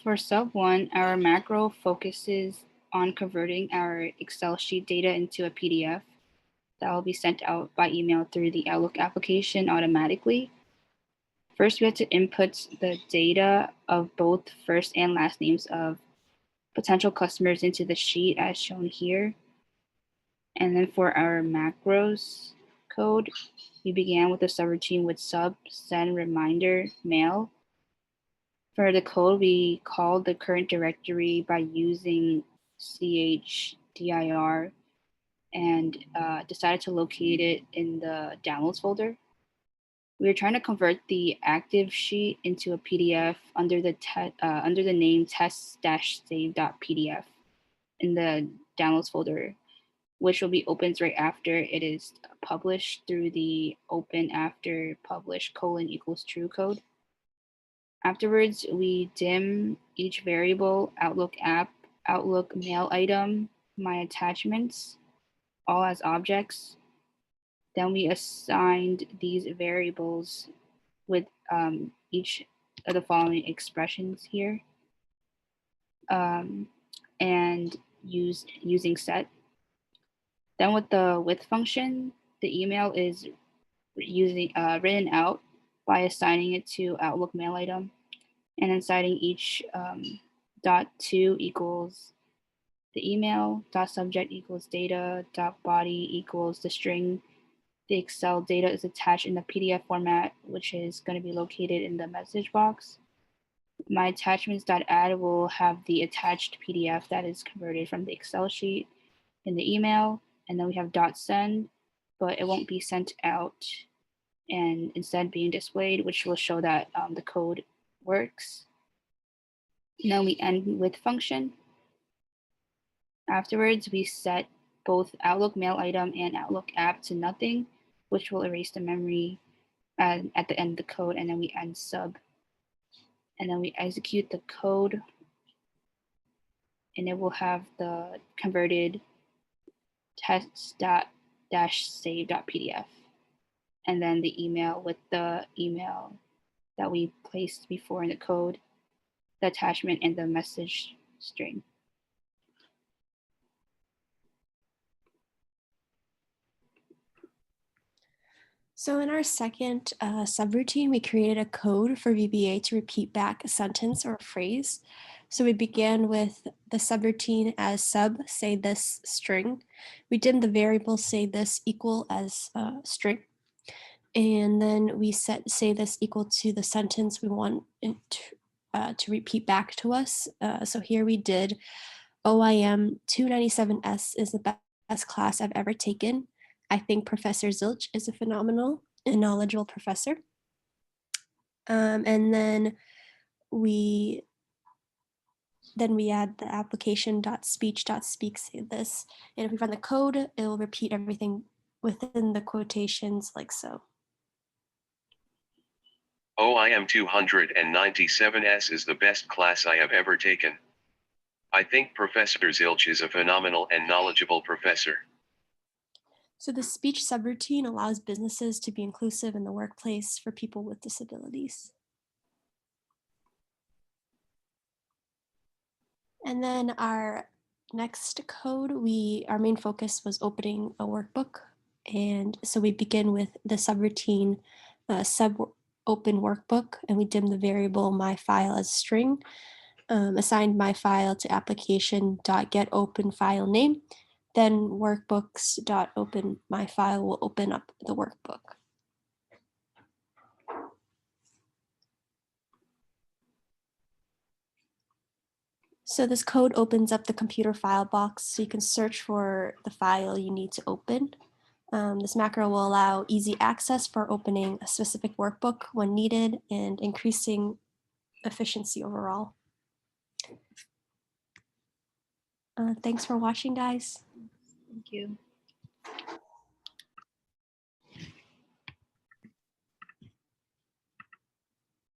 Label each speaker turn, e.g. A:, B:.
A: For sub 1, our macro focuses on converting our Excel sheet data into a PDF that will be sent out by email through the Outlook application automatically. First, we have to input the data of both first and last names of potential customers into the sheet as shown here. And then for our macros code, we began with a subroutine with sub, send, reminder, mail. For the code, we called the current directory by using chdir and decided to locate it in the downloads folder. We are trying to convert the active sheet into a PDF under the name test-save.pdf in the downloads folder, which will be opened right after it is published through the open after publish : =true code. Afterwards, we dim each variable, Outlook app, Outlook mail item, my attachments, all as objects. Then we assigned these variables with each of the following expressions here, and using set. Then with the with function, the email is written out by assigning it to Outlook mail item, and then citing each .to equals the email, .subject equals data, .body equals the string. The Excel data is attached in the PDF format, which is going to be located in the message box. My attachments.add will have the attached PDF that is converted from the Excel sheet in the email. And then we have .send, but it won't be sent out and instead being displayed, which will show that the code works. Now we end with function. Afterwards, we set both Outlook mail item and Outlook app to nothing, which will erase the memory at the end of the code, and then we end sub. And then we execute the code, and it will have the converted test-save.pdf, and then the email with the email that we placed before in the code, the attachment, and the message string.
B: So in our second subroutine, we created a code for VBA to repeat back a sentence or a phrase. So we began with the subroutine as sub, say this string. We dimmed the variable say this equal as string. And then we set say this equal to the sentence we want it to repeat back to us. So here we did OIM 297S is the best class I've ever taken. I think Professor Zilch is a phenomenal and knowledgeable professor. And then we add the application.speech.speak say this. And if we run the code, it will repeat everything within the quotations like so.
C: OIM 297S is the best class I have ever taken. I think Professor Zilch is a phenomenal and knowledgeable professor.
B: So the speech subroutine allows businesses to be inclusive in the workplace for people with disabilities. And then our next code, our main focus was opening a workbook. And so we begin with the subroutine sub open workbook, and we dim the variable my file as string, assigned my file to application.getOpen file name. Then workbooks.open my file will open up the workbook. So this code opens up the computer file box so you can search for the file you need to open. This macro will allow easy access for opening a specific workbook when needed and increasing efficiency overall. Thanks for watching, guys.
A: Thank you.